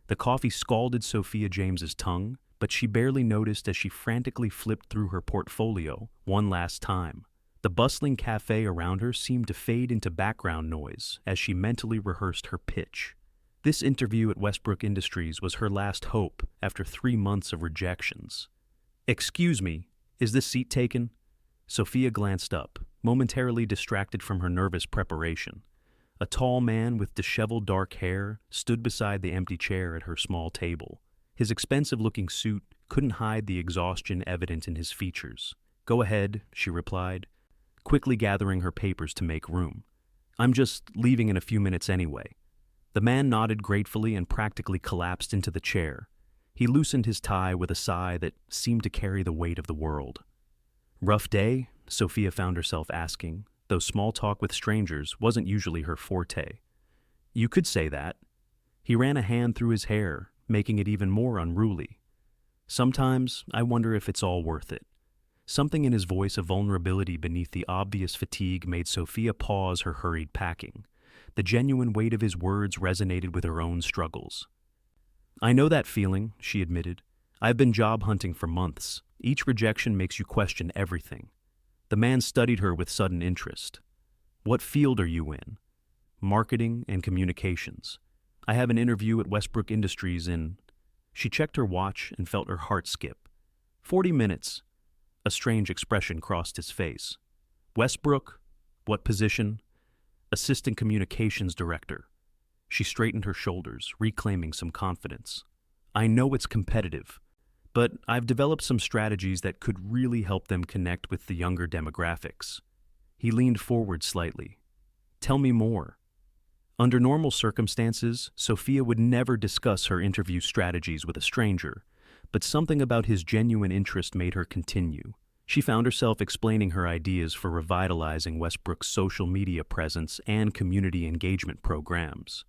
The coffee scalded Sophia James's tongue, but she barely noticed as she frantically flipped through her portfolio one last time. The bustling cafe around her seemed to fade into background noise as she mentally rehearsed her pitch. This interview at Westbrook Industries was her last hope after 3 months of rejections. "Excuse me, is this seat taken?" Sophia glanced up, momentarily distracted from her nervous preparation. A tall man with disheveled dark hair stood beside the empty chair at her small table. His expensive-looking suit couldn't hide the exhaustion evident in his features. "Go ahead," she replied, quickly gathering her papers to make room. "I'm just leaving in a few minutes anyway." The man nodded gratefully and practically collapsed into the chair. He loosened his tie with a sigh that seemed to carry the weight of the world. "Rough day?" Sophia found herself asking, though small talk with strangers wasn't usually her forte. "You could say that." He ran a hand through his hair, making it even more unruly. "Sometimes I wonder if it's all worth it." Something in his voice of vulnerability beneath the obvious fatigue made Sophia pause her hurried packing. The genuine weight of his words resonated with her own struggles. "I know that feeling," she admitted. "I've been job hunting for months. Each rejection makes you question everything." The man studied her with sudden interest. "What field are you in?" "Marketing and communications. I have an interview at Westbrook Industries in—" She checked her watch and felt her heart skip. 40 minutes. A strange expression crossed his face. "Westbrook? What position?" "Assistant Communications Director." She straightened her shoulders, reclaiming some confidence. "I know it's competitive, but I've developed some strategies that could really help them connect with the younger demographics." He leaned forward slightly. "Tell me more." Under normal circumstances, Sophia would never discuss her interview strategies with a stranger, but something about his genuine interest made her continue. She found herself explaining her ideas for revitalizing Westbrook's social media presence and community engagement programs.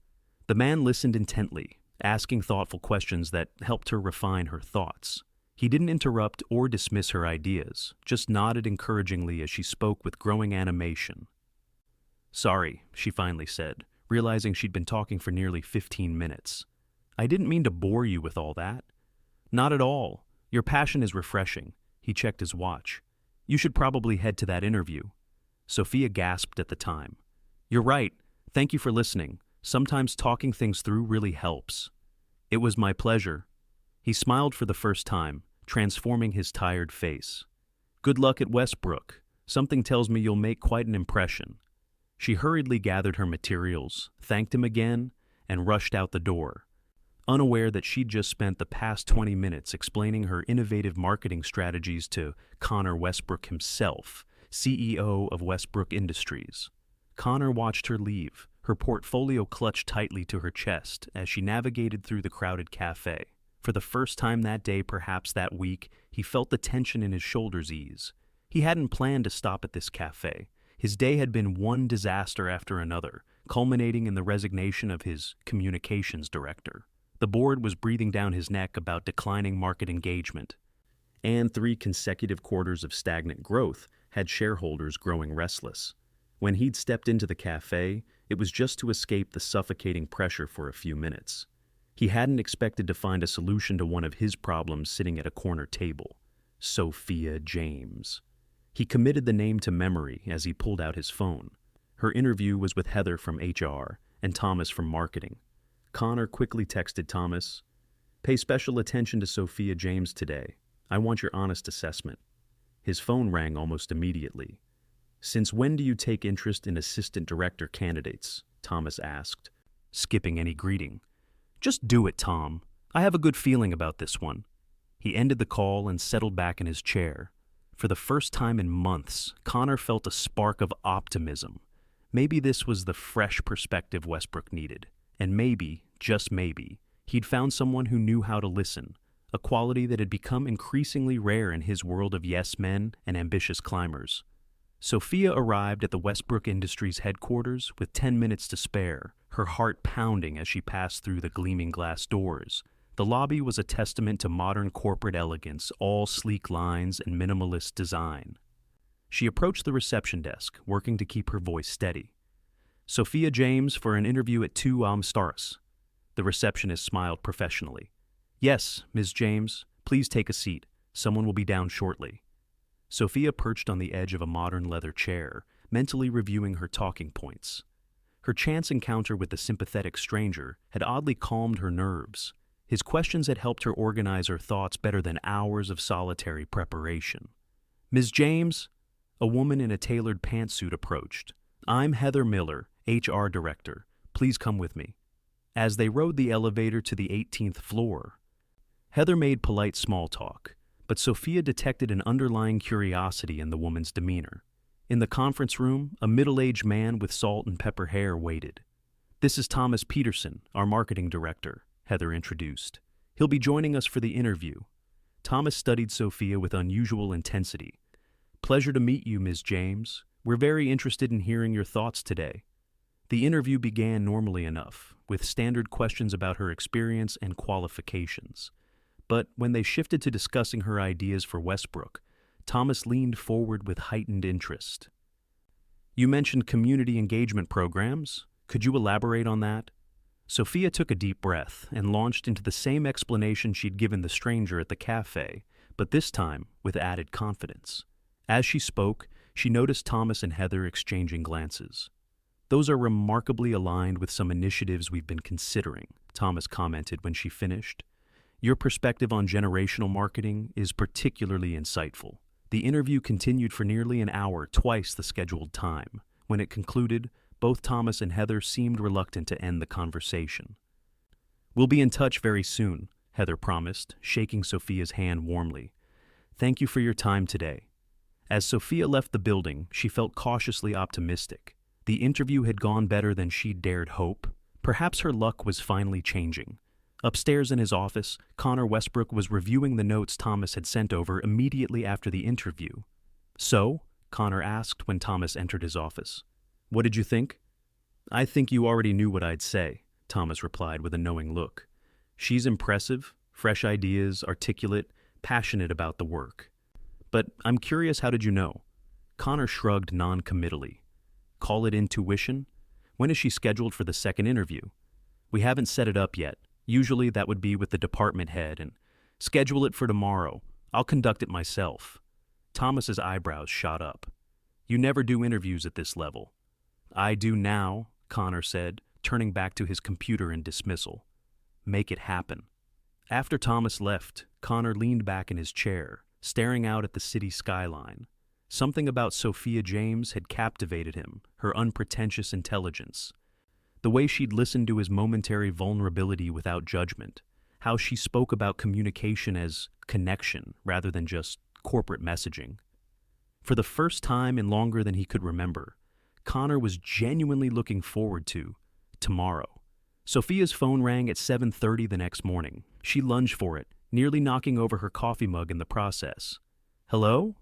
The man listened intently, asking thoughtful questions that helped her refine her thoughts. He didn't interrupt or dismiss her ideas, just nodded encouragingly as she spoke with growing animation. "Sorry," she finally said, realizing she'd been talking for nearly 15 minutes. "I didn't mean to bore you with all that." "Not at all. Your passion is refreshing." He checked his watch. "You should probably head to that interview." Sophia gasped at the time. "You're right. Thank you for listening. Sometimes talking things through really helps." "It was my pleasure." He smiled for the first time, transforming his tired face. "Good luck at Westbrook. Something tells me you'll make quite an impression." She hurriedly gathered her materials, thanked him again, and rushed out the door, unaware that she'd just spent the past 20 minutes explaining her innovative marketing strategies to Connor Westbrook himself, CEO of Westbrook Industries. Connor watched her leave, her portfolio clutched tightly to her chest as she navigated through the crowded cafe. For the first time that day, perhaps that week, he felt the tension in his shoulders ease. He hadn't planned to stop at this cafe. His day had been one disaster after another, culminating in the resignation of his communications director. The board was breathing down his neck about declining market engagement, and 3 consecutive quarters of stagnant growth had shareholders growing restless. When he'd stepped into the cafe, it was just to escape the suffocating pressure for a few minutes. He hadn't expected to find a solution to one of his problems sitting at a corner table. Sophia James. He committed the name to memory as he pulled out his phone. Her interview was with Heather from HR and Thomas from marketing. Connor quickly texted Thomas, "Pay special attention to Sophia James today. I want your honest assessment." His phone rang almost immediately. "Since when do you take interest in assistant director candidates?" Thomas asked, skipping any greeting. "Just do it, Tom. I have a good feeling about this one." He ended the call and settled back in his chair. For the first time in months, Connor felt a spark of optimism. Maybe this was the fresh perspective Westbrook needed. And maybe, just maybe, he'd found someone who knew how to listen, a quality that had become increasingly rare in his world of yes men and ambitious climbers. Sophia arrived at the Westbrook Industries headquarters with 10 minutes to spare, her heart pounding as she passed through the gleaming glass doors. The lobby was a testament to modern corporate elegance, all sleek lines and minimalist design. She approached the reception desk, working to keep her voice steady. "Sophia James for an interview at 2 stars." The receptionist smiled professionally. Yes, Ms. James, please take a seat. Someone will be down shortly. Sophia perched on the edge of a modern leather chair, mentally reviewing her talking points. Her chance encounter with the sympathetic stranger had oddly calmed her nerves. His questions had helped her organize her thoughts better than hours of solitary preparation. Ms. James, a woman in a tailored pantsuit approached. I'm Heather Miller, HR Director. Please come with me. As they rode the elevator to the 18th floor, Heather made polite small talk, but Sophia detected an underlying curiosity in the woman's demeanor. In the conference room, a middle-aged man with salt and pepper hair waited. This is Thomas Peterson, our marketing director, Heather introduced. He'll be joining us for the interview. Thomas studied Sophia with unusual intensity. Pleasure to meet you, Ms. James. We're very interested in hearing your thoughts today. The interview began normally enough, with standard questions about her experience and qualifications. But when they shifted to discussing her ideas for Westbrook, Thomas leaned forward with heightened interest. You mentioned community engagement programs. Could you elaborate on that? Sophia took a deep breath and launched into the same explanation she'd given the stranger at the café, but this time with added confidence. As she spoke, she noticed Thomas and Heather exchanging glances. Those are remarkably aligned with some initiatives we've been considering, Thomas commented when she finished. Your perspective on generational marketing is particularly insightful. The interview continued for nearly an hour, twice the scheduled time. When it concluded, both Thomas and Heather seemed reluctant to end the conversation. We'll be in touch very soon, Heather promised, shaking Sophia's hand warmly. Thank you for your time today. As Sophia left the building, she felt cautiously optimistic. The interview had gone better than she'd dared hope. Perhaps her luck was finally changing. Upstairs in his office, Connor Westbrook was reviewing the notes Thomas had sent over immediately after the interview. So, Connor asked when Thomas entered his office. What did you think? I think you already knew what I'd say, Thomas replied with a knowing look. She's impressive, fresh ideas, articulate, passionate about the work. But I'm curious, how did you know? Connor shrugged non-committally. Call it intuition? When is she scheduled for the second interview? We haven't set it up yet. Usually that would be with the department head, and schedule it for tomorrow. I'll conduct it myself. Thomas's eyebrows shot up. You never do interviews at this level. I do now, Connor said, turning back to his computer in dismissal. Make it happen. After Thomas left, Connor leaned back in his chair, staring out at the city skyline. Something about Sophia James had captivated him, her unpretentious intelligence. The way she'd listened to his momentary vulnerability without judgment, how she spoke about communication as connection rather than just corporate messaging. For the first time in longer than he could remember, Connor was genuinely looking forward to tomorrow. Sophia's phone rang at 7:30 the next morning. She lunged for it, nearly knocking over her coffee mug in the process. Hello?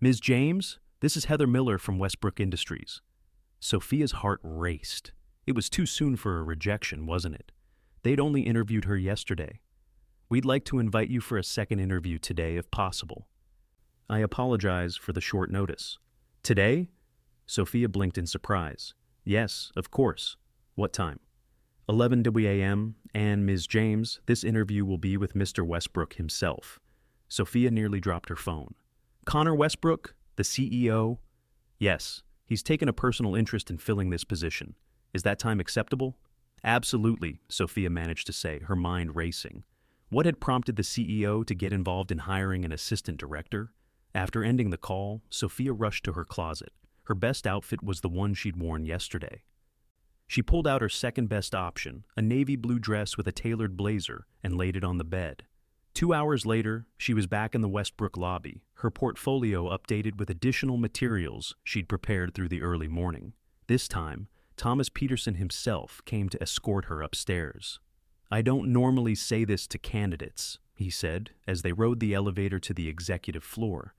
Ms. James, this is Heather Miller from Westbrook Industries. Sophia's heart raced. It was too soon for a rejection, wasn't it? They'd only interviewed her yesterday. We'd like to invite you for a second interview today if possible. I apologize for the short notice. Today? Sophia blinked in surprise. Yes, of course. What time? 11 a.m. and Ms. James, this interview will be with Mr. Westbrook himself. Sophia nearly dropped her phone. Connor Westbrook, the CEO? Yes, he's taken a personal interest in filling this position. Is that time acceptable? Absolutely, Sophia managed to say, her mind racing. What had prompted the CEO to get involved in hiring an assistant director? After ending the call, Sophia rushed to her closet. Her best outfit was the one she'd worn yesterday. She pulled out her second-best option, a navy blue dress with a tailored blazer, and laid it on the bed. 2 hours later, she was back in the Westbrook lobby, her portfolio updated with additional materials she'd prepared through the early morning. This time, Thomas Peterson himself came to escort her upstairs. I don't normally say this to candidates, he said, as they rode the elevator to the executive floor.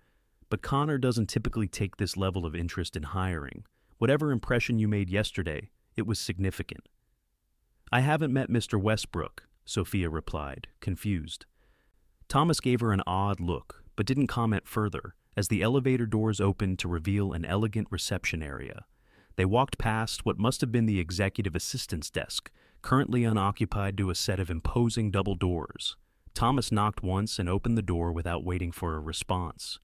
But Connor doesn't typically take this level of interest in hiring. Whatever impression you made yesterday, it was significant. I haven't met Mr. Westbrook, Sophia replied, confused. Thomas gave her an odd look, but didn't comment further, as the elevator doors opened to reveal an elegant reception area. They walked past what must have been the executive assistant's desk, currently unoccupied to a set of imposing double doors. Thomas knocked once and opened the door without waiting for a response.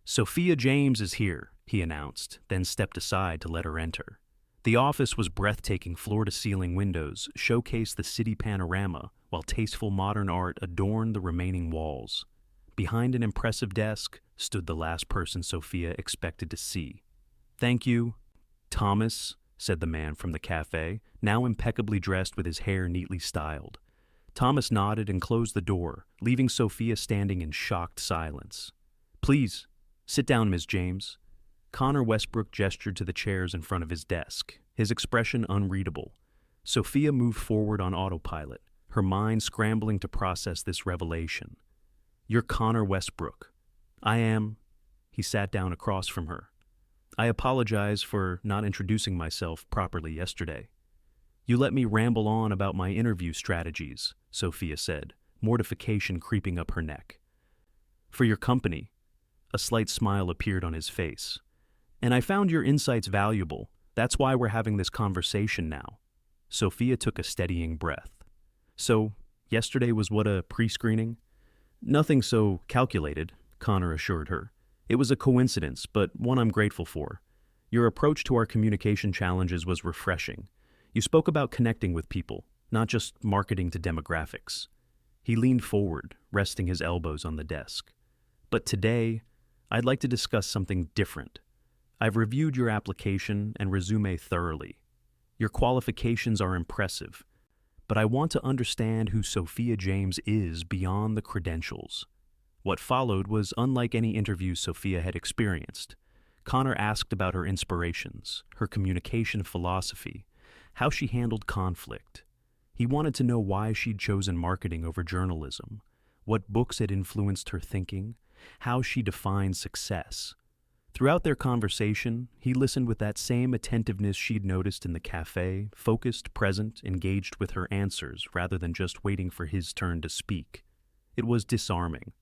"Sophia James is here," he announced, then stepped aside to let her enter. The office was breathtaking floor-to-ceiling windows showcased the city panorama, while tasteful modern art adorned the remaining walls. Behind an impressive desk stood the last person Sophia expected to see. "Thank you, Thomas," said the man from the café, now impeccably dressed with his hair neatly styled. Thomas nodded and closed the door, leaving Sophia standing in shocked silence. "Please, sit down, Ms. James." Connor Westbrook gestured to the chairs in front of his desk, his expression unreadable. Sophia moved forward on autopilot, her mind scrambling to process this revelation. "You're Connor Westbrook." "I am." He sat down across from her. "I apologize for not introducing myself properly yesterday." "You let me ramble on about my interview strategies," Sophia said, mortification creeping up her neck. "For your company." A slight smile appeared on his face. "And I found your insights valuable. That's why we're having this conversation now." Sophia took a steadying breath. "So, yesterday was what, a pre-screening?" "Nothing so calculated," Connor assured her. "It was a coincidence, but one I'm grateful for. Your approach to our communication challenges was refreshing. You spoke about connecting with people, not just marketing to demographics." He leaned forward, resting his elbows on the desk. "But today, I'd like to discuss something different. I've reviewed your application and resume thoroughly. Your qualifications are impressive, but I want to understand who Sophia James is beyond the credentials." What followed was unlike any interview Sophia had experienced. Connor asked about her inspirations, her communication philosophy, how she handled conflict. He wanted to know why she'd chosen marketing over journalism, what books had influenced her thinking, how she defined success. Throughout their conversation, he listened with that same attentiveness she'd noticed in the cafe, focused, present, engaged with her answers rather than just waiting for his turn to speak. It was disarming.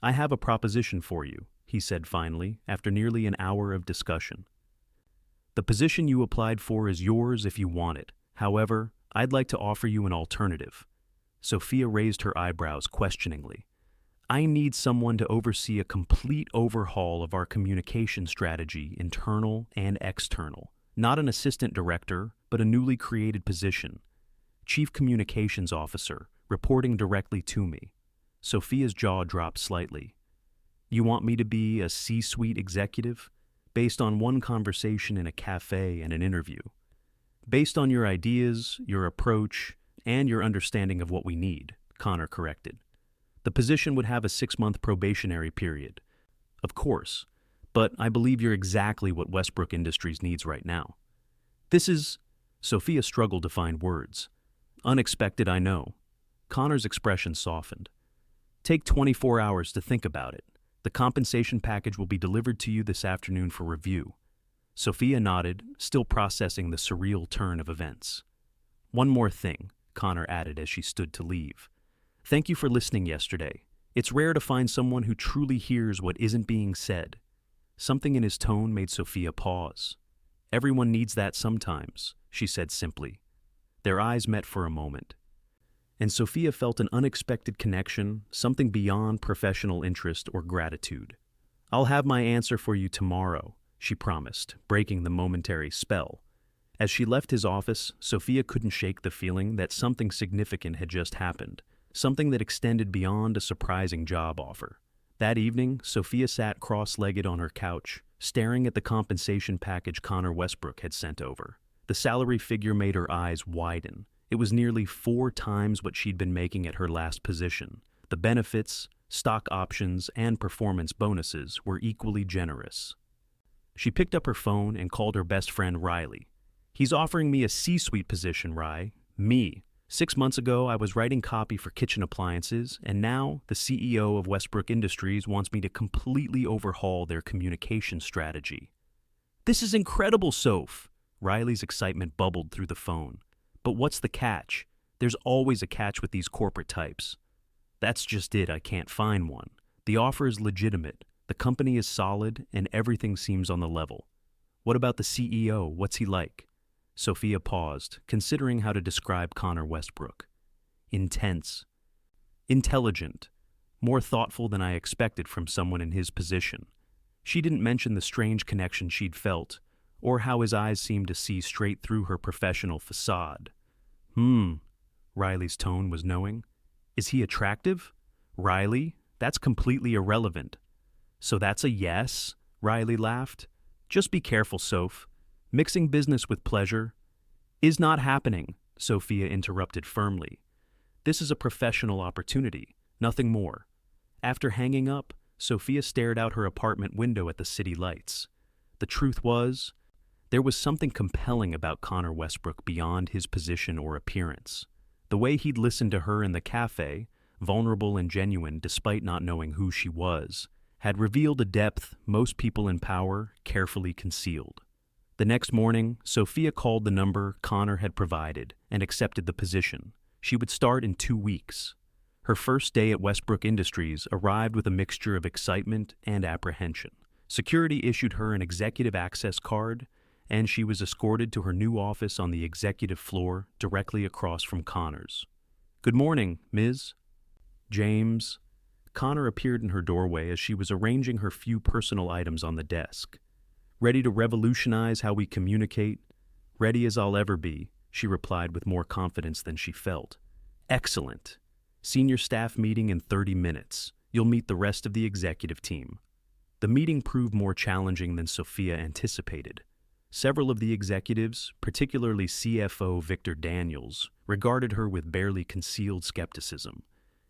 "I have a proposition for you," he said finally, after nearly an hour of discussion. "The position you applied for is yours if you want it. However, I'd like to offer you an alternative." Sophia raised her eyebrows questioningly. "I need someone to oversee a complete overhaul of our communication strategy, internal and external. Not an assistant director, but a newly created position. Chief Communications Officer, reporting directly to me." Sophia's jaw dropped slightly. "You want me to be a C-suite executive? Based on one conversation in a cafe and an interview?" "Based on your ideas, your approach, and your understanding of what we need," Connor corrected. "The position would have a 6-month probationary period." "Of course, but I believe you're exactly what Westbrook Industries needs right now." "This is..." Sophia struggled to find words. "Unexpected, I know." Connor's expression softened. "Take 24 hours to think about it. The compensation package will be delivered to you this afternoon for review." Sophia nodded, still processing the surreal turn of events. "One more thing," Connor added as she stood to leave. "Thank you for listening yesterday. It's rare to find someone who truly hears what isn't being said." Something in his tone made Sophia pause. "Everyone needs that sometimes," she said simply. Their eyes met for a moment, and Sophia felt an unexpected connection, something beyond professional interest or gratitude. "I'll have my answer for you tomorrow," she promised, breaking the momentary spell. As she left his office, Sophia couldn't shake the feeling that something significant had just happened, something that extended beyond a surprising job offer. That evening, Sophia sat cross-legged on her couch, staring at the compensation package Connor Westbrook had sent over. The salary figure made her eyes widen. It was nearly 4 times what she'd been making at her last position. The benefits, stock options, and performance bonuses were equally generous. She picked up her phone and called her best friend Riley. "He's offering me a C-suite position, Ry. Me. 6 months ago, I was writing copy for kitchen appliances, and now the CEO of Westbrook Industries wants me to completely overhaul their communication strategy." "This is incredible, Soph!" Riley's excitement bubbled through the phone. "But what's the catch? There's always a catch with these corporate types." "That's just it, I can't find one. The offer is legitimate, the company is solid, and everything seems on the level." "What about the CEO? What's he like?" Sophia paused, considering how to describe Connor Westbrook. Intense. Intelligent. More thoughtful than I expected from someone in his position. She didn't mention the strange connection she'd felt, or how his eyes seemed to see straight through her professional facade. Riley's tone was knowing. Is he attractive? Riley? That's completely irrelevant. So that's a yes? Riley laughed. Just be careful, Soph. Mixing business with pleasure is not happening, Sophia interrupted firmly. This is a professional opportunity, nothing more. After hanging up, Sophia stared out her apartment window at the city lights. The truth was, there was something compelling about Connor Westbrook beyond his position or appearance. The way he'd listened to her in the cafe, vulnerable and genuine despite not knowing who she was, had revealed a depth most people in power carefully concealed. The next morning, Sophia called the number Connor had provided and accepted the position. She would start in 2 weeks. Her first day at Westbrook Industries arrived with a mixture of excitement and apprehension. Security issued her an executive access card, and she was escorted to her new office on the executive floor directly across from Connor's. "Good morning, Ms. James." Connor appeared in her doorway as she was arranging her few personal items on the desk. "Ready to revolutionize how we communicate?" "Ready as I'll ever be," she replied with more confidence than she felt. "Excellent. Senior staff meeting in 30 minutes. You'll meet the rest of the executive team." The meeting proved more challenging than Sophia anticipated. Several of the executives, particularly CFO Victor Daniels, regarded her with barely concealed skepticism.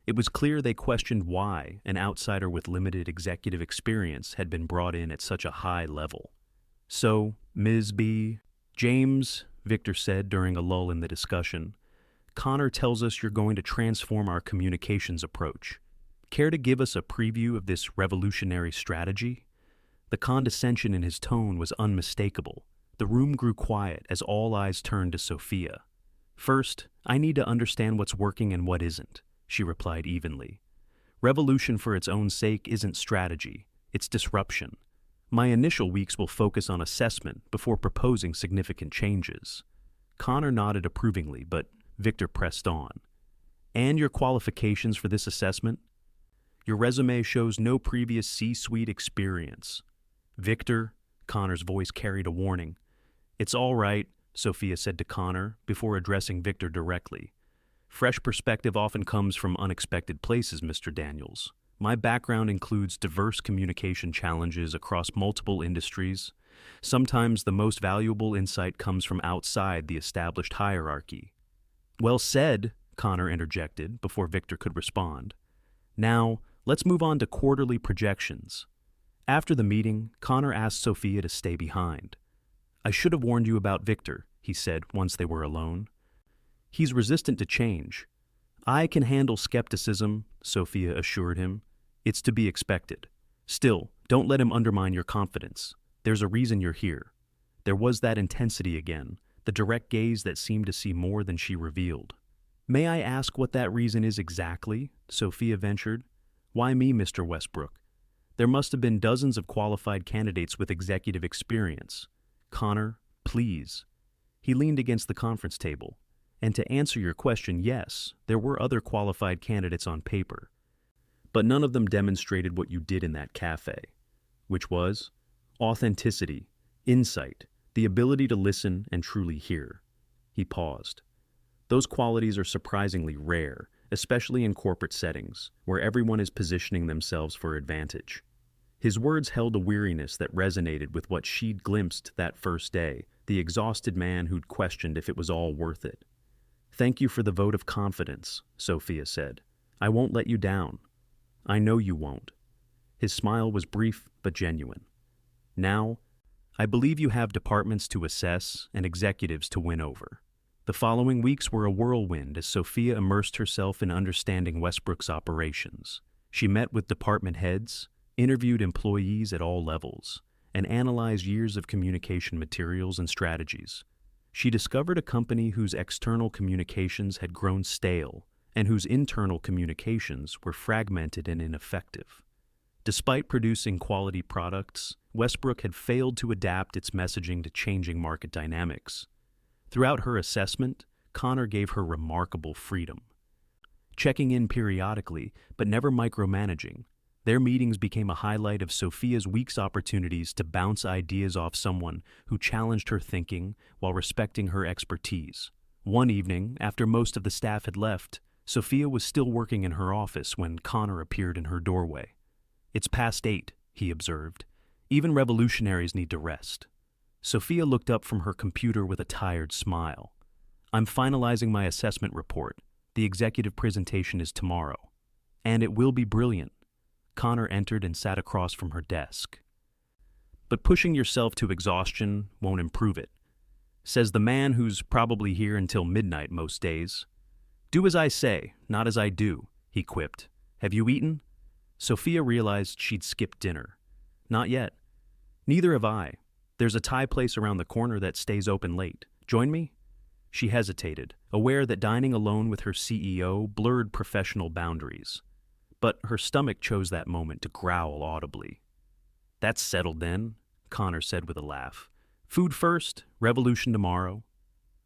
It was clear they questioned why an outsider with limited executive experience had been brought in at such a high level. "So, Ms. B. James," Victor said during a lull in the discussion, "Connor tells us you're going to transform our communications approach. Care to give us a preview of this revolutionary strategy?" The condescension in his tone was unmistakable. The room grew quiet as all eyes turned to Sophia. "First, I need to understand what's working and what isn't," she replied evenly. "Revolution for its own sake isn't strategy, it's disruption. My initial weeks will focus on assessment before proposing significant changes." Connor nodded approvingly, but Victor pressed on. "And your qualifications for this assessment?" "Your resume shows no previous C-suite experience." "Victor," Connor's voice carried a warning. "It's all right," Sophia said to Connor before addressing Victor directly. "Fresh perspective often comes from unexpected places, Mr. Daniels. My background includes diverse communication challenges across multiple industries. Sometimes the most valuable insight comes from outside the established hierarchy." "Well said," Connor interjected before Victor could respond. "Now, let's move on to quarterly projections." After the meeting, Connor asked Sophia to stay behind. "I should have warned you about Victor," he said once they were alone. "He's resistant to change." "I can handle skepticism," Sophia assured him. "It's to be expected. Still, don't let him undermine your confidence. There's a reason you're here." There was that intensity again, the direct gaze that seemed to see more than she revealed. "May I ask what that reason is exactly?" Sophia ventured. "Why me, Mr. Westbrook? There must have been dozens of qualified candidates with executive experience. Connor, please." He leaned against the conference table. "And to answer your question, yes, there were other qualified candidates on paper. But none of them demonstrated what you did in that cafe, which was authenticity, insight, the ability to listen and truly hear." He paused. "Those qualities are surprisingly rare, especially in corporate settings, where everyone is positioning themselves for advantage." His words held a weariness that resonated with what she'd glimpsed that first day, the exhausted man who'd questioned if it was all worth it. "Thank you for the vote of confidence," Sophia said. "I won't let you down." "I know you won't." His smile was brief but genuine. "Now, I believe you have departments to assess and executives to win over." The following weeks were a whirlwind as Sophia immersed herself in understanding Westbrook's operations. She met with department heads, interviewed employees at all levels, and analyzed years of communication materials and strategies. She discovered a company whose external communications had grown stale and whose internal communications were fragmented and ineffective. Despite producing quality products, Westbrook had failed to adapt its messaging to changing market dynamics. Throughout her assessment, Connor gave her remarkable freedom. Checking in periodically, but never micromanaging, their meetings became a highlight of Sophia's week's opportunities to bounce ideas off someone who challenged her thinking while respecting her expertise. One evening, after most of the staff had left, Sophia was still working in her office when Connor appeared in her doorway. "It's past 8, he observed. "Even revolutionaries need to rest." Sophia looked up from her computer with a tired smile. "I'm finalizing my assessment report. The executive presentation is tomorrow. And it will be brilliant." Connor entered and sat across from her desk. "But pushing yourself to exhaustion won't improve it," says the man who's probably here until midnight most days. "Do as I say, not as I do," he quipped. "Have you eaten?" Sophia realized she'd skipped dinner. "Not yet." "Neither have I. There's a Thai place around the corner that stays open late. Join me?" She hesitated, aware that dining alone with her CEO blurred professional boundaries. But her stomach chose that moment to growl audibly. "That's settled then," Connor said with a laugh. "Food first, revolution tomorrow."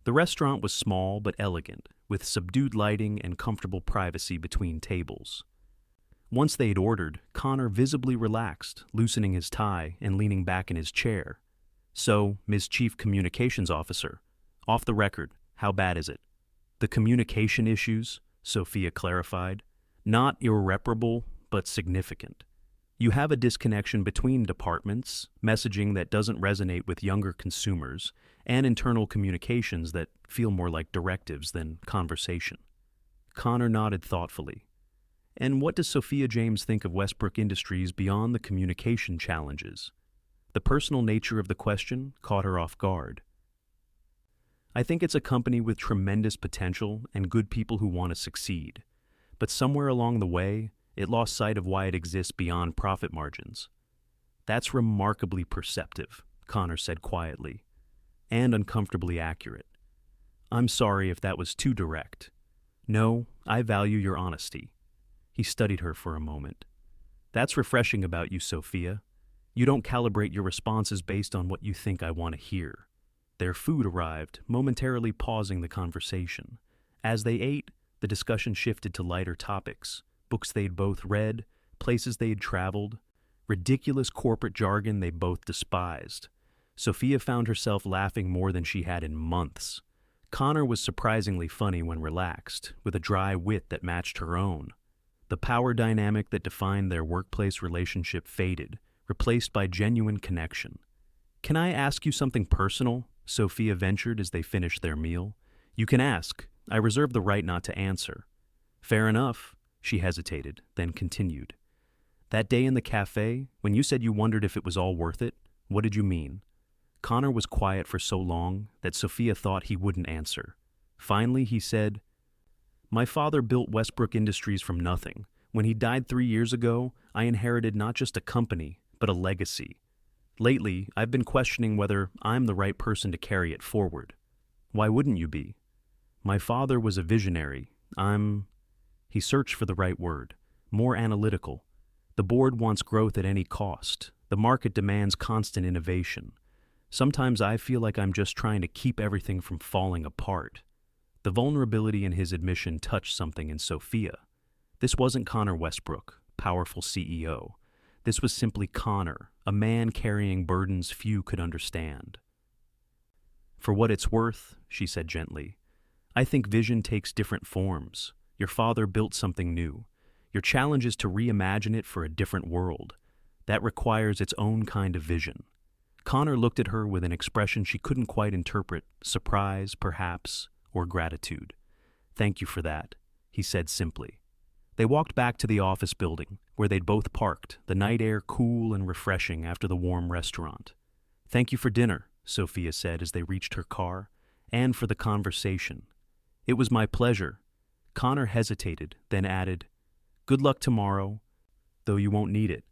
The restaurant was small but elegant, with subdued lighting and comfortable privacy between tables. Once they had ordered, Connor visibly relaxed, loosening his tie and leaning back in his chair. "So, Ms. Chief Communications Officer, off the record, how bad is it?" "The communication issues," Sophia clarified. "Not irreparable, but significant. You have a disconnection between departments, messaging that doesn't resonate with younger consumers, and internal communications that feel more like directives than conversation." Connor nodded thoughtfully. "And what does Sophia James think of Westbrook Industries beyond the communication challenges?" The personal nature of the question caught her off guard. "I think it's a company with tremendous potential and good people who want to succeed. But somewhere along the way, it lost sight of why it exists beyond profit margins." "That's remarkably perceptive," Connor said quietly, "and uncomfortably accurate. I'm sorry if that was too direct. No, I value your honesty." He studied her for a moment. "That's refreshing about you, Sophia. You don't calibrate your responses based on what you think I want to hear." Their food arrived, momentarily pausing the conversation. As they ate, the discussion shifted to lighter topics: books they'd both read, places they had traveled, ridiculous corporate jargon they both despised. Sophia found herself laughing more than she had in months. Connor was surprisingly funny when relaxed, with a dry wit that matched her own. The power dynamic that defined their workplace relationship faded, replaced by genuine connection. "Can I ask you something personal?" Sophia ventured as they finished their meal. "You can ask. I reserve the right not to answer." "Fair enough." She hesitated, then continued. "That day in the café, when you said you wondered if it was all worth it, what did you mean?" Connor was quiet for so long that Sophia thought he wouldn't answer. Finally, he said, "My father built Westbrook Industries from nothing. When he died 3 years ago, I inherited not just a company, but a legacy. Lately, I've been questioning whether I'm the right person to carry it forward." "Why wouldn't you be?" "My father was a visionary. He searched for the right word. More analytical. The board wants growth at any cost. The market demands constant innovation. Sometimes I feel like I'm just trying to keep everything from falling apart." The vulnerability in his admission touched something in Sophia. This wasn't Connor Westbrook, powerful CEO. This was simply Connor, a man carrying burdens few could understand. "For what it's worth," she said gently, "I think vision takes different forms. Your father built something new. Your challenge is to reimagine it for a different world. That requires its own kind of vision." Connor looked at her with an expression she couldn't quite interpret, surprise, perhaps, or gratitude. "Thank you for that," he said simply. They walked back to the office building, where they'd both parked, the night air cool and refreshing after the warm restaurant. "Thank you for dinner," Sophia said as they reached her car, "and for the conversation." "It was my pleasure." Connor hesitated, then added, "Good luck tomorrow, though you won't need it.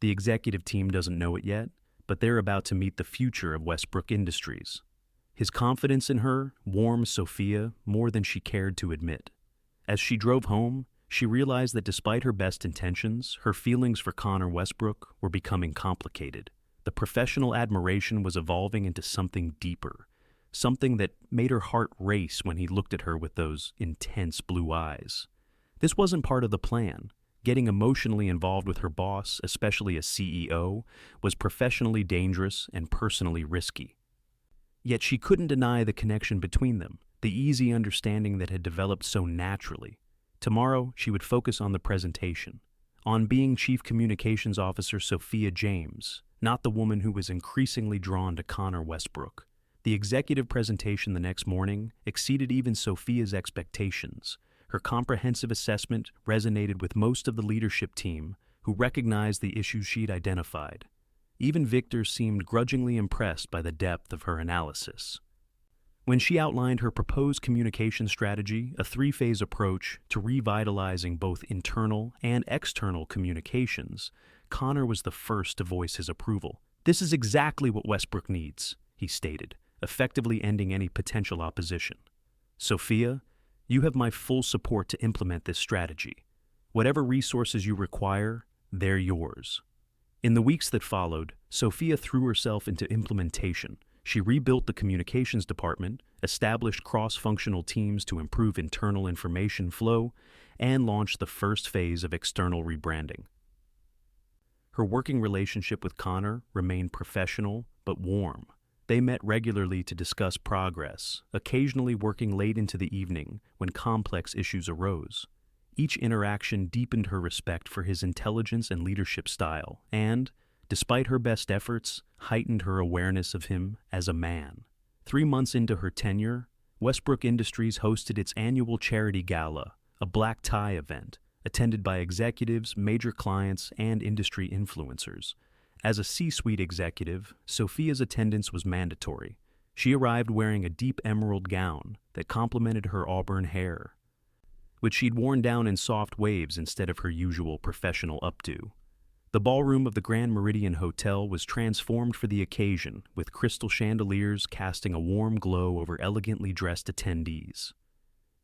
The executive team doesn't know it yet, but they're about to meet the future of Westbrook Industries." His confidence in her warmed Sophia more than she cared to admit. As she drove home, she realized that despite her best intentions, her feelings for Connor Westbrook were becoming complicated. The professional admiration was evolving into something deeper. something that made her heart race when he looked at her with those intense blue eyes. This wasn't part of the plan. Getting emotionally involved with her boss, especially a CEO, was professionally dangerous and personally risky. Yet she couldn't deny the connection between them, the easy understanding that had developed so naturally. Tomorrow, she would focus on the presentation, on being Chief Communications Officer Sophia James, not the woman who was increasingly drawn to Connor Westbrook. The executive presentation the next morning exceeded even Sophia's expectations. Her comprehensive assessment resonated with most of the leadership team, who recognized the issues she'd identified. Even Victor seemed grudgingly impressed by the depth of her analysis. When she outlined her proposed communication strategy, a three-phase approach to revitalizing both internal and external communications, Connor was the first to voice his approval. "This is exactly what Westbrook needs," he stated, effectively ending any potential opposition. "Sophia, you have my full support to implement this strategy. Whatever resources you require, they're yours." In the weeks that followed, Sophia threw herself into implementation. She rebuilt the communications department, established cross-functional teams to improve internal information flow, and launched the first phase of external rebranding. Her working relationship with Connor remained professional but warm. They met regularly to discuss progress, occasionally working late into the evening when complex issues arose. Each interaction deepened her respect for his intelligence and leadership style, and, despite her best efforts, heightened her awareness of him as a man. 3 months into her tenure, Westbrook Industries hosted its annual charity gala, a black tie event, attended by executives, major clients, and industry influencers. As a C-suite executive, Sophia's attendance was mandatory. She arrived wearing a deep emerald gown that complemented her auburn hair, which she'd worn down in soft waves instead of her usual professional updo. The ballroom of the Grand Meridian Hotel was transformed for the occasion, with crystal chandeliers casting a warm glow over elegantly dressed attendees.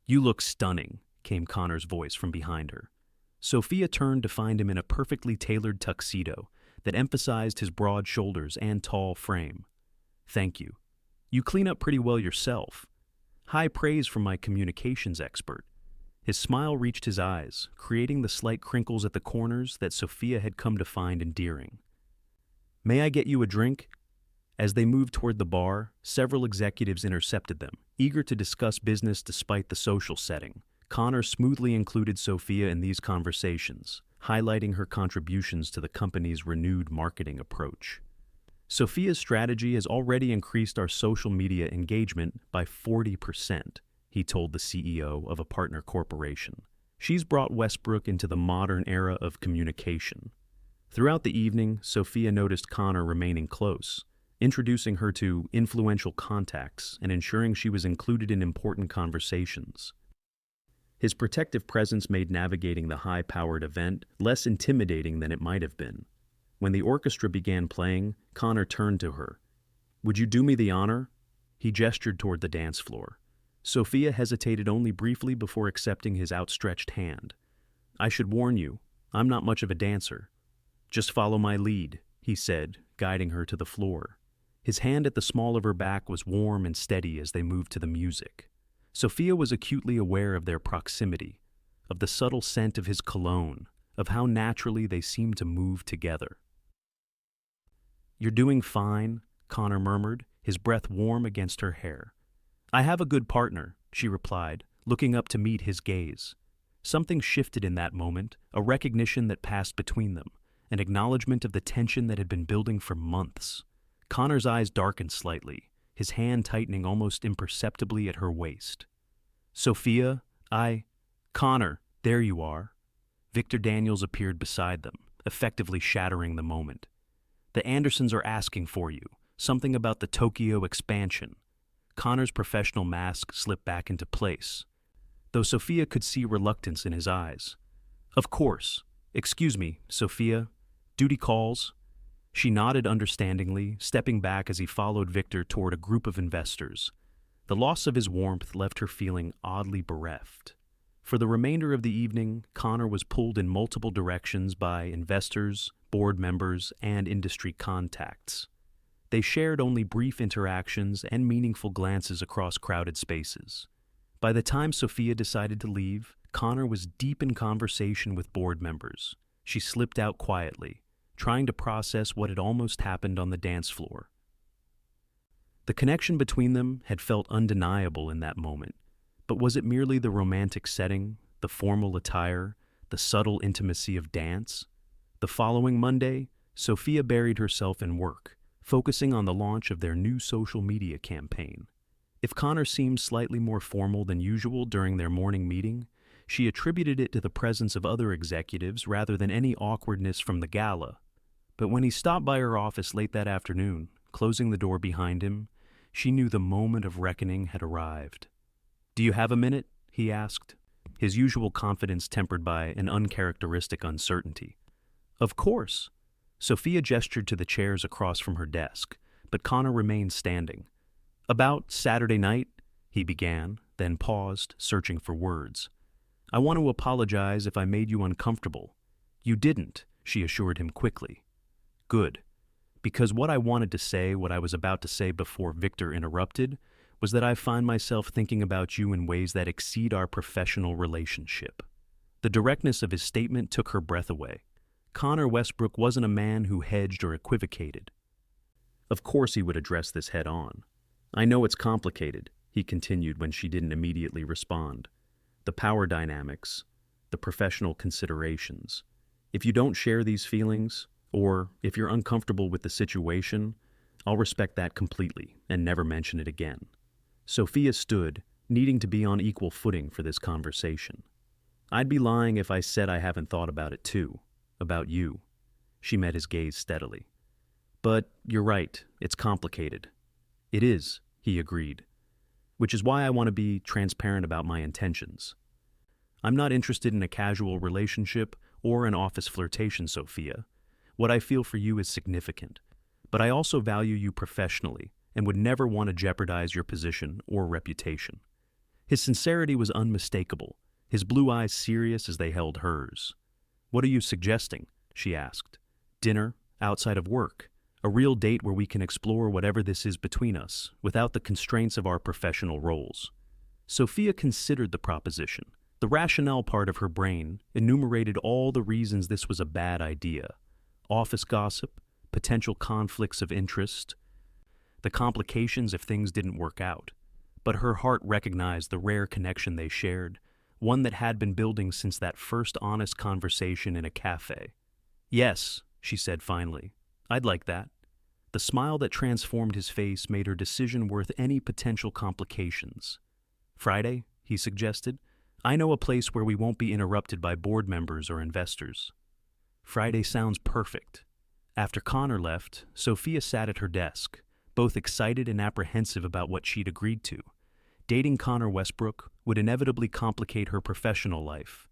"You look stunning," came Connor's voice from behind her. Sophia turned to find him in a perfectly tailored tuxedo that emphasized his broad shoulders and tall frame. "Thank you. You clean up pretty well yourself." High praise from my communications expert. His smile reached his eyes, creating the slight crinkles at the corners that Sophia had come to find endearing. "May I get you a drink?" As they moved toward the bar, several executives intercepted them, eager to discuss business despite the social setting. Connor smoothly included Sophia in these conversations, highlighting her contributions to the company's renewed marketing approach. "Sophia's strategy has already increased our social media engagement by 40%. He told the CEO of a partner corporation. "She's brought Westbrook into the modern era of communication." Throughout the evening, Sophia noticed Connor remaining close, introducing her to influential contacts and ensuring she was included in important conversations. His protective presence made navigating the high-powered event less intimidating than it might have been. When the orchestra began playing, Connor turned to her. "Would you do me the honor?" He gestured toward the dance floor. Sophia hesitated only briefly before accepting his outstretched hand. "I should warn you, I'm not much of a dancer." "Just follow my lead," he said, guiding her to the floor. His hand at the small of her back was warm and steady as they moved to the music. Sophia was acutely aware of their proximity, of the subtle scent of his cologne, of how naturally they seemed to move together. "You're doing fine," Connor murmured, his breath warm against her hair. "I have a good partner," she replied, looking up to meet his gaze. Something shifted in that moment, a recognition that passed between them, an acknowledgement of the tension that had been building for months. Connor's eyes darkened slightly, his hand tightening almost imperceptibly at her waist. "Sophia, Connor, there you are." Victor Daniels appeared beside them, effectively shattering the moment. "The Andersons are asking for you, something about the Tokyo expansion." Connor's professional mask slipped back into place, though Sophia could see reluctance in his eyes. "Of course. Excuse me, Sophia. Duty calls." She nodded understandingly, stepping back as he followed Victor toward a group of investors. The loss of his warmth left her feeling oddly bereft. For the remainder of the evening, Connor was pulled in multiple directions by investors, board members, and industry contacts. They shared only brief interactions and meaningful glances across crowded spaces. By the time Sophia decided to leave, Connor was deep in conversation with board members. She slipped out quietly, trying to process what had almost happened on the dance floor. The connection between them had felt undeniable in that moment, but was it merely the romantic setting, the formal attire, the subtle intimacy of dance? The following Monday, Sophia buried herself in work, focusing on the launch of their new social media campaign. If Connor seemed slightly more formal than usual during their morning meeting, she attributed it to the presence of other executives rather than any awkwardness from the gala. But when he stopped by her office late that afternoon, closing the door behind him, she knew the moment of reckoning had arrived. "Do you have a minute?" he asked, his usual confidence tempered by an uncharacteristic uncertainty. "Of course." Sophia gestured to the chairs across from her desk, but Connor remained standing. "About Saturday night," he began, then paused, searching for words. "I want to apologize if I made you uncomfortable." "You didn't," she assured him quickly. "Good. Because what I wanted to say, what I was about to say before Victor interrupted, was that I find myself thinking about you in ways that exceed our professional relationship." The directness of his statement took her breath away. Connor Westbrook wasn't a man who hedged or equivocated. Of course he would address this head on. "I know it's complicated," he continued when she didn't immediately respond. "The power dynamics, the professional considerations. If you don't share these feelings, or if you're uncomfortable with the situation, I'll respect that completely and never mention it again." Sophia stood, needing to be on equal footing for this conversation. "I'd be lying if I said I haven't thought about it too, about you." She met his gaze steadily. "But you're right, it's complicated." "It is," he agreed, "which is why I want to be transparent about my intentions. I'm not interested in a casual relationship or an office flirtation, Sophia. What I feel for you is significant, but I also value you professionally and would never want to jeopardize your position or reputation." His sincerity was unmistakable, his blue eyes serious as they held hers. "What are you suggesting?" she asked. "Dinner, outside of work, a real date where we can explore whatever this is between us, without the constraints of our professional roles." Sophia considered the proposition. The rationale part of her brain enumerated all the reasons this was a bad idea. Office gossip, potential conflicts of interest, the complications if things didn't work out. But her heart recognized the rare connection they shared, one that had been building since that first honest conversation in a café. "Yes," she said finally, "I'd like that." The smile that transformed his face made her decision worth any potential complications. "Friday," he suggested. "I know a place where we won't be interrupted by board members or investors." "Friday sounds perfect." After Connor left, Sophia sat at her desk, both excited and apprehensive about what she'd agreed to. Dating Connor Westbrook would inevitably complicate her professional life,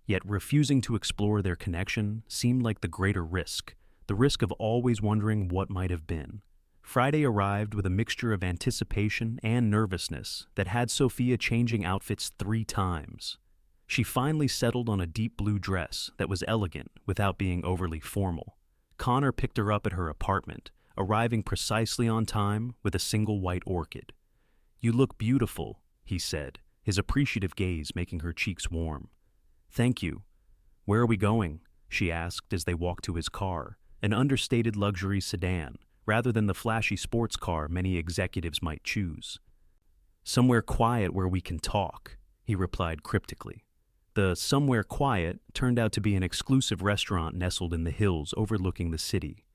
yet refusing to explore their connection seemed like the greater risk, the risk of always wondering what might have been. Friday arrived with a mixture of anticipation and nervousness that had Sophia changing outfits 3 times. She finally settled on a deep blue dress that was elegant without being overly formal. Connor picked her up at her apartment, arriving precisely on time with a single white orchid. "You look beautiful," he said, his appreciative gaze making her cheeks warm. "Thank you." "Where are we going?" she asked as they walked to his car, an understated luxury sedan, rather than the flashy sports car many executives might choose. "Somewhere quiet where we can talk," he replied cryptically. The "somewhere quiet" turned out to be an exclusive restaurant nestled in the hills overlooking the city.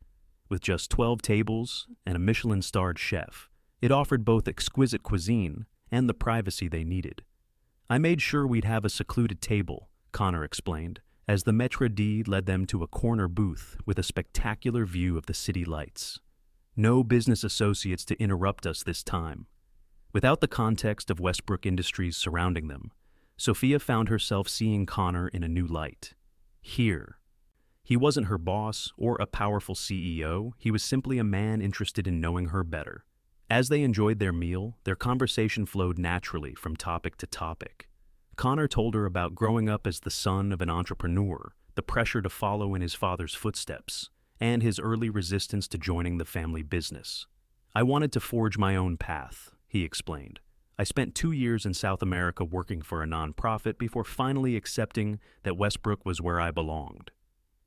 With just 12 tables and a Michelin-starred chef, it offered both exquisite cuisine and the privacy they needed. "I made sure we'd have a secluded table," Connor explained, as the Maître d' led them to a corner booth with a spectacular view of the city lights. "No business associates to interrupt us this time." Without the context of Westbrook Industries surrounding them, Sophia found herself seeing Connor in a new light. Here. He wasn't her boss or a powerful CEO, he was simply a man interested in knowing her better. As they enjoyed their meal, their conversation flowed naturally from topic to topic. Connor told her about growing up as the son of an entrepreneur, the pressure to follow in his father's footsteps, and his early resistance to joining the family business. "I wanted to forge my own path," he explained. "I spent 2 years in South America working for a nonprofit before finally accepting that Westbrook was where I belonged."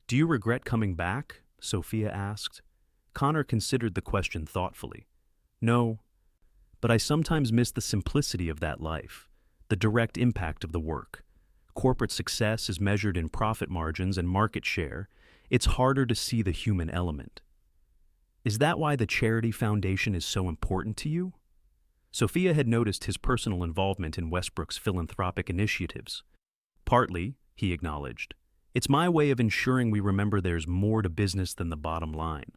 "Do you regret coming back?" Sophia asked. Connor considered the question thoughtfully. "No, but I sometimes miss the simplicity of that life, the direct impact of the work. Corporate success is measured in profit margins and market share. It's harder to see the human element." "Is that why the charity foundation is so important to you?" Sophia had noticed his personal involvement in Westbrook's philanthropic initiatives. "Partly," he acknowledged. "It's my way of ensuring we remember there's more to business than the bottom line."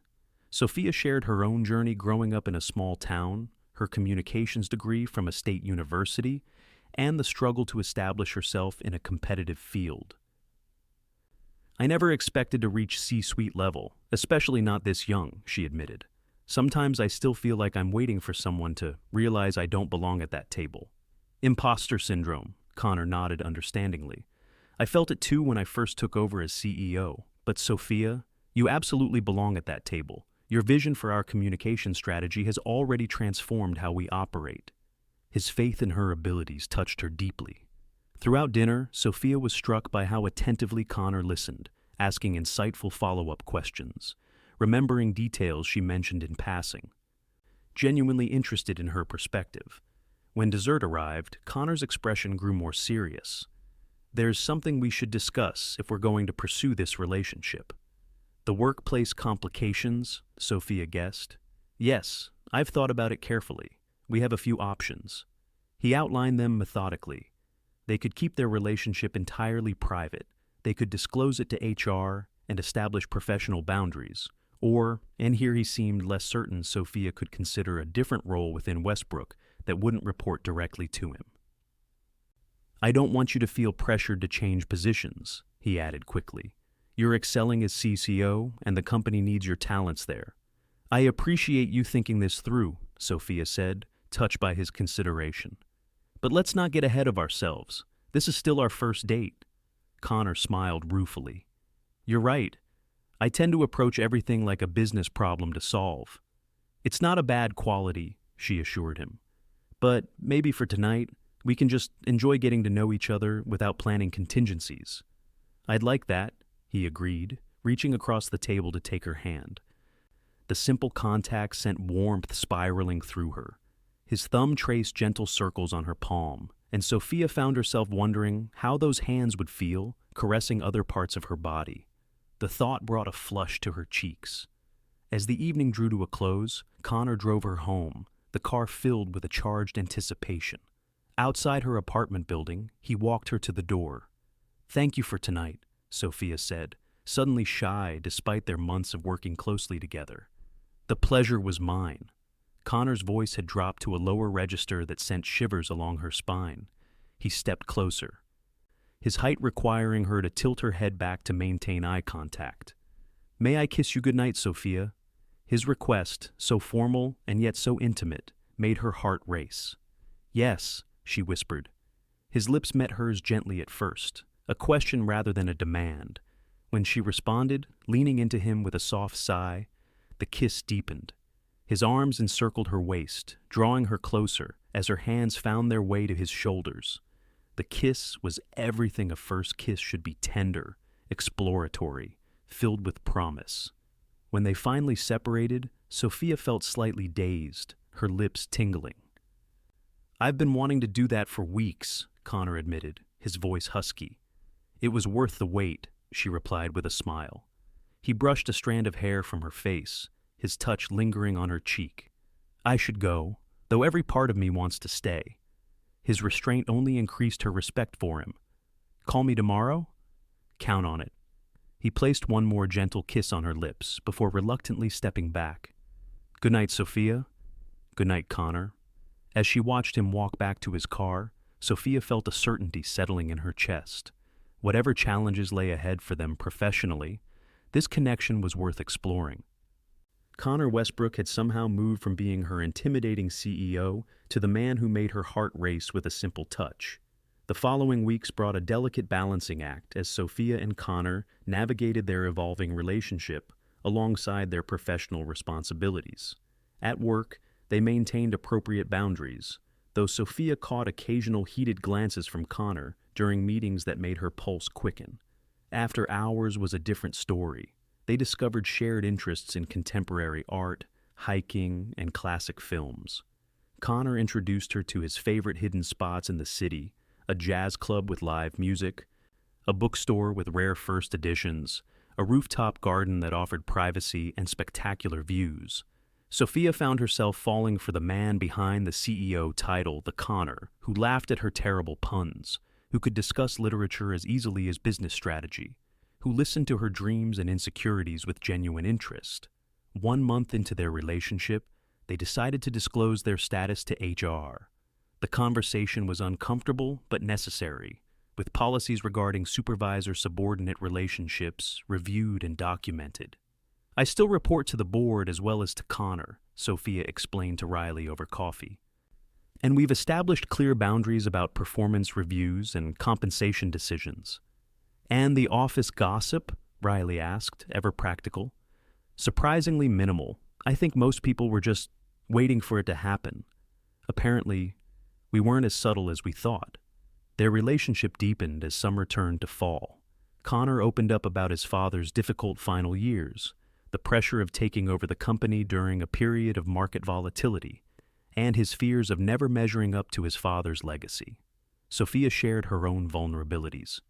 Sophia shared her own journey growing up in a small town, her communications degree from a state university, and the struggle to establish herself in a competitive field. "I never expected to reach C-suite level, especially not this young," she admitted. "Sometimes I still feel like I'm waiting for someone to realize I don't belong at that table." "Imposter syndrome," Connor nodded understandingly. "I felt it too when I first took over as CEO. But Sophia, you absolutely belong at that table. Your vision for our communication strategy has already transformed how we operate." His faith in her abilities touched her deeply. Throughout dinner, Sophia was struck by how attentively Connor listened, asking insightful follow-up questions, remembering details she mentioned in passing, genuinely interested in her perspective. When dessert arrived, Connor's expression grew more serious. "There's something we should discuss if we're going to pursue this relationship." "The workplace complications?" Sophia guessed. "Yes, I've thought about it carefully. We have a few options." He outlined them methodically. They could keep their relationship entirely private. They could disclose it to HR and establish professional boundaries. Or, and here he seemed less certain, Sophia could consider a different role within Westbrook that wouldn't report directly to him. "I don't want you to feel pressured to change positions," he added quickly. "You're excelling as CCO, and the company needs your talents there." "I appreciate you thinking this through," Sophia said, touched by his consideration. "But let's not get ahead of ourselves. This is still our first date." Connor smiled ruefully. "You're right. I tend to approach everything like a business problem to solve." "It's not a bad quality," she assured him. "But maybe for tonight, we can just enjoy getting to know each other without planning contingencies." "I'd like that," he agreed, reaching across the table to take her hand. The simple contact sent warmth spiraling through her. His thumb traced gentle circles on her palm, and Sophia found herself wondering how those hands would feel, caressing other parts of her body. The thought brought a flush to her cheeks. As the evening drew to a close, Connor drove her home, the car filled with a charged anticipation. Outside her apartment building, he walked her to the door. "Thank you for tonight," Sophia said, suddenly shy despite their months of working closely together. "The pleasure was mine." Connor's voice had dropped to a lower register that sent shivers along her spine. He stepped closer, his height requiring her to tilt her head back to maintain eye contact. "May I kiss you goodnight, Sophia?" His request, so formal and yet so intimate, made her heart race. "Yes," she whispered. His lips met hers gently at first, a question rather than a demand. When she responded, leaning into him with a soft sigh, the kiss deepened. His arms encircled her waist, drawing her closer as her hands found their way to his shoulders. The kiss was everything a first kiss should be: tender, exploratory, filled with promise. When they finally separated, Sophia felt slightly dazed, her lips tingling. "I've been wanting to do that for weeks," Connor admitted, his voice husky. "It was worth the wait," she replied with a smile. He brushed a strand of hair from her face, his touch lingering on her cheek. "I should go, though every part of me wants to stay." His restraint only increased her respect for him. "Call me tomorrow?" "Count on it." He placed one more gentle kiss on her lips before reluctantly stepping back. "Good night, Sophia." "Good night, Connor." As she watched him walk back to his car, Sophia felt a certainty settling in her chest. Whatever challenges lay ahead for them professionally, this connection was worth exploring. Connor Westbrook had somehow moved from being her intimidating CEO to the man who made her heart race with a simple touch. The following weeks brought a delicate balancing act as Sophia and Connor navigated their evolving relationship, alongside their professional responsibilities. At work, they maintained appropriate boundaries, though Sophia caught occasional heated glances from Connor during meetings that made her pulse quicken. After hours was a different story. They discovered shared interests in contemporary art, hiking, and classic films. Connor introduced her to his favorite hidden spots in the city, a jazz club with live music, a bookstore with rare first editions, a rooftop garden that offered privacy and spectacular views. Sophia found herself falling for the man behind the CEO title, the Connor, who laughed at her terrible puns, who could discuss literature as easily as business strategy, who listened to her dreams and insecurities with genuine interest. 1 month into their relationship, they decided to disclose their status to HR. The conversation was uncomfortable but necessary, with policies regarding supervisor-subordinate relationships reviewed and documented. "I still report to the board as well as to Connor," Sophia explained to Riley over coffee. "And we've established clear boundaries about performance reviews and compensation decisions." "And the office gossip?" Riley asked, ever practical. "Surprisingly minimal. I think most people were just waiting for it to happen. Apparently, we weren't as subtle as we thought." Their relationship deepened as summer turned to fall. Connor opened up about his father's difficult final years, the pressure of taking over the company during a period of market volatility, and his fears of never measuring up to his father's legacy. Sophia shared her own vulnerabilities.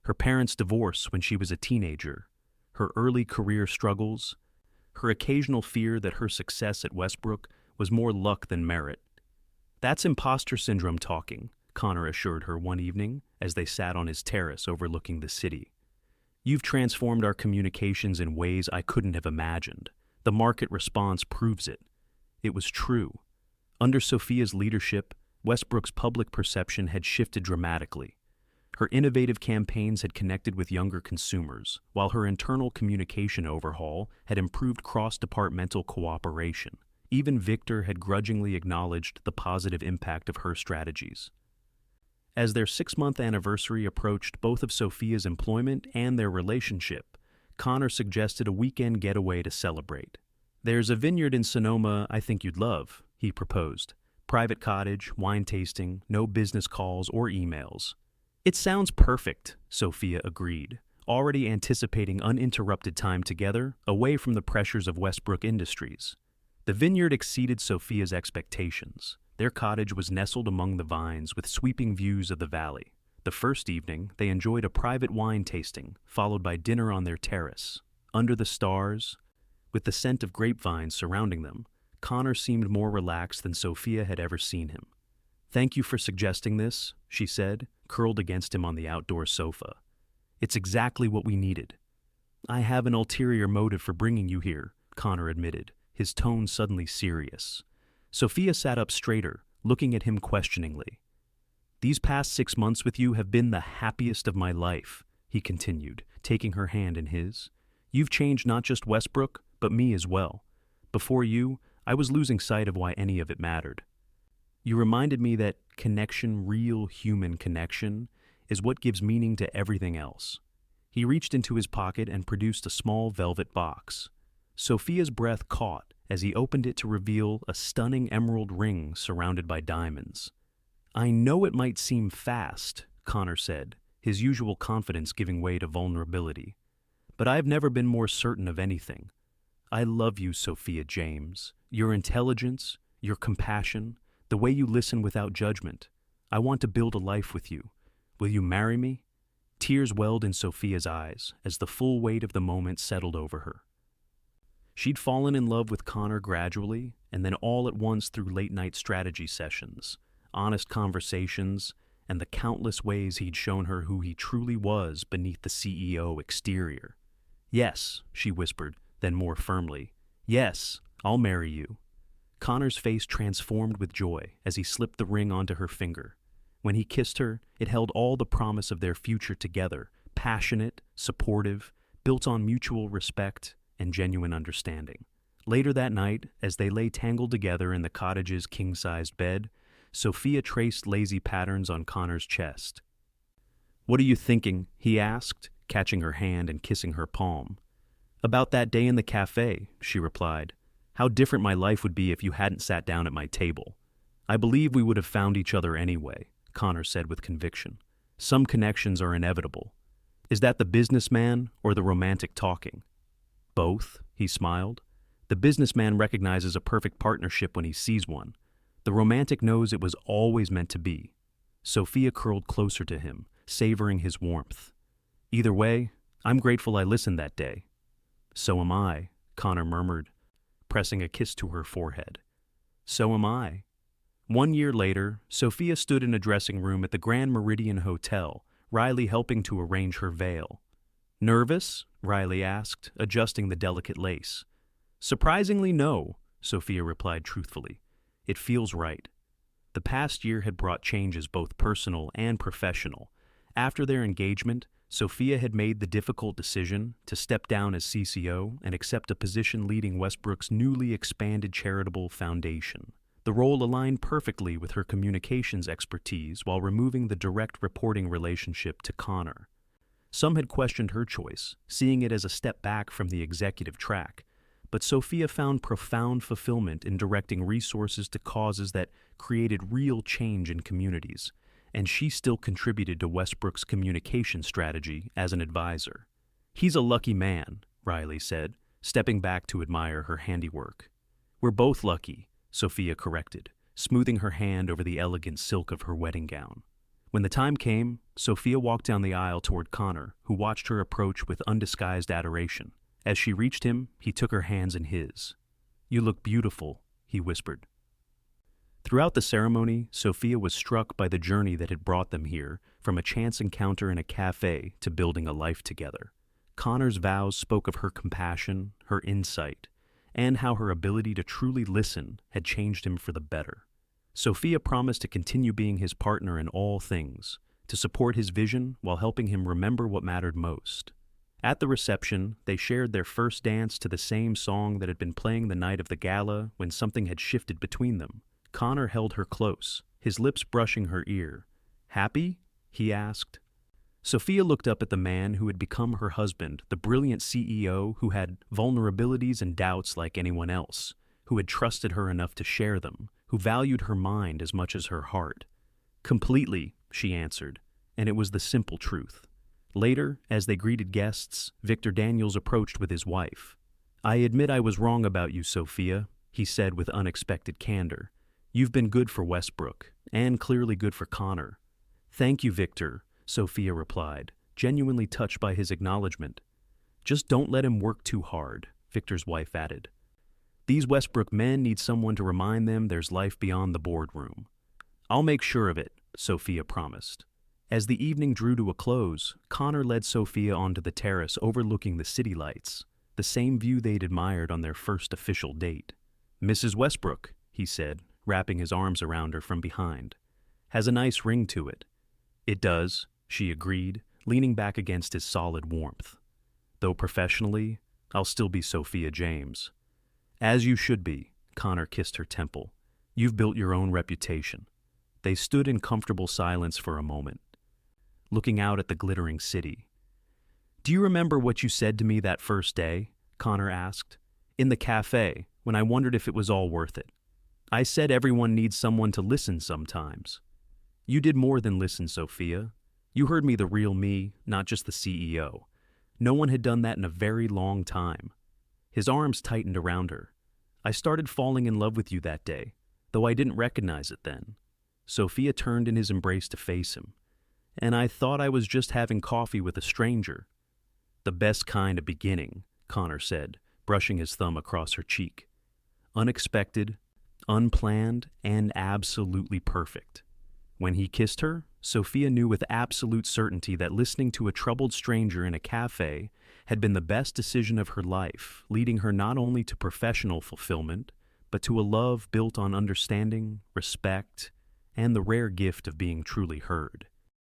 Her parents' divorce when she was a teenager, her early career struggles, her occasional fear that her success at Westbrook was more luck than merit. "That's imposter syndrome talking," Connor assured her one evening as they sat on his terrace overlooking the city. "You've transformed our communications in ways I couldn't have imagined. The market response proves it." It was true. Under Sophia's leadership, Westbrook's public perception had shifted dramatically. Her innovative campaigns had connected with younger consumers, while her internal communication overhaul had improved cross-departmental cooperation. Even Victor had grudgingly acknowledged the positive impact of her strategies. As their 6-month anniversary approached both of Sophia's employment and their relationship, Connor suggested a weekend getaway to celebrate. "There's a vineyard in Sonoma I think you'd love," he proposed. "Private cottage, wine tasting, no business calls or emails." "It sounds perfect," Sophia agreed, already anticipating uninterrupted time together, away from the pressures of Westbrook Industries. The vineyard exceeded Sophia's expectations. Their cottage was nestled among the vines with sweeping views of the valley. The first evening, they enjoyed a private wine tasting, followed by dinner on their terrace. Under the stars, with the scent of grapevines surrounding them, Connor seemed more relaxed than Sophia had ever seen him. "Thank you for suggesting this," she said, curled against him on the outdoor sofa. "It's exactly what we needed." "I have an ulterior motive for bringing you here," Connor admitted, his tone suddenly serious. Sophia sat up straighter, looking at him questioningly. "These past 6 months with you have been the happiest of my life," he continued, taking her hand in his. "You've changed not just Westbrook, but me as well. Before you, I was losing sight of why any of it mattered. You reminded me that connection, real human connection, is what gives meaning to everything else." He reached into his pocket and produced a small velvet box. Sophia's breath caught as he opened it to reveal a stunning emerald ring surrounded by diamonds. "I know it might seem fast," Connor said, his usual confidence giving way to vulnerability, "but I've never been more certain of anything. I love you, Sophia James. Your intelligence, your compassion, the way you listen without judgment. I want to build a life with you. Will you marry me?" Tears welled in Sophia's eyes as the full weight of the moment settled over her. She'd fallen in love with Connor gradually, and then all at once through late-night strategy sessions, honest conversations, and the countless ways he'd shown her who he truly was beneath the CEO exterior. "Yes," she whispered, then more firmly, "Yes, I'll marry you." Connor's face transformed with joy as he slipped the ring onto her finger. When he kissed her, it held all the promise of their future together, passionate, supportive, built on mutual respect and genuine understanding. Later that night, as they lay tangled together in the cottage's king-sized bed, Sophia traced lazy patterns on Connor's chest. "What are you thinking?" he asked, catching her hand and kissing her palm. About that day in the cafe, she replied. How different my life would be if you hadn't sat down at my table. I believe we would have found each other anyway, Connor said with conviction. Some connections are inevitable. Is that the businessman or the romantic talking? Both, he smiled. The businessman recognizes a perfect partnership when he sees one. The romantic knows it was always meant to be. Sophia curled closer to him, savoring his warmth. Either way, I'm grateful I listened that day. So am I, Connor murmured, pressing a kiss to her forehead. So am I. 1 year later, Sophia stood in a dressing room at the Grand Meridian Hotel, Riley helping to arrange her veil. Nervous? Riley asked, adjusting the delicate lace. Surprisingly, no, Sophia replied truthfully. It feels right. The past year had brought changes both personal and professional. After their engagement, Sophia had made the difficult decision to step down as CCO and accept a position leading Westbrook's newly expanded charitable foundation. The role aligned perfectly with her communications expertise while removing the direct reporting relationship to Connor. Some had questioned her choice, seeing it as a step back from the executive track, but Sophia found profound fulfillment in directing resources to causes that created real change in communities, and she still contributed to Westbrook's communication strategy as an advisor. He's a lucky man, Riley said, stepping back to admire her handiwork. We're both lucky, Sophia corrected, smoothing her hand over the elegant silk of her wedding gown. When the time came, Sophia walked down the aisle toward Connor, who watched her approach with undisguised adoration. As she reached him, he took her hands in his. You look beautiful, he whispered. Throughout the ceremony, Sophia was struck by the journey that had brought them here, from a chance encounter in a cafe to building a life together. Connor's vows spoke of her compassion, her insight, and how her ability to truly listen had changed him for the better. Sophia promised to continue being his partner in all things, to support his vision while helping him remember what mattered most. At the reception, they shared their first dance to the same song that had been playing the night of the gala when something had shifted between them. Connor held her close, his lips brushing her ear. Happy? He asked. Sophia looked up at the man who had become her husband, the brilliant CEO who had vulnerabilities and doubts like anyone else, who had trusted her enough to share them, who valued her mind as much as her heart. Completely, she answered, and it was the simple truth. Later, as they greeted guests, Victor Daniels approached with his wife. I admit I was wrong about you, Sophia, he said with unexpected candor. You've been good for Westbrook, and clearly good for Connor. Thank you, Victor, Sophia replied, genuinely touched by his acknowledgement. Just don't let him work too hard, Victor's wife added. These Westbrook men need someone to remind them there's life beyond the boardroom. I'll make sure of it, Sophia promised. As the evening drew to a close, Connor led Sophia onto the terrace overlooking the city lights, the same view they'd admired on their first official date. Mrs. Westbrook, he said, wrapping his arms around her from behind. Has a nice ring to it. It does, she agreed, leaning back against his solid warmth. Though professionally, I'll still be Sophia James. As you should be, Connor kissed her temple. You've built your own reputation. They stood in comfortable silence for a moment, looking out at the glittering city. Do you remember what you said to me that first day? Connor asked. In the cafe, when I wondered if it was all worth it. I said everyone needs someone to listen sometimes. You did more than listen, Sophia. You heard me the real me, not just the CEO. No one had done that in a very long time. His arms tightened around her. I started falling in love with you that day, though I didn't recognize it then. Sophia turned in his embrace to face him. And I thought I was just having coffee with a stranger. The best kind of beginning, Connor said, brushing his thumb across her cheek. Unexpected, unplanned, and absolutely perfect. When he kissed her, Sophia knew with absolute certainty that listening to a troubled stranger in a cafe had been the best decision of her life, leading her not only to professional fulfillment, but to a love built on understanding, respect, and the rare gift of being truly heard.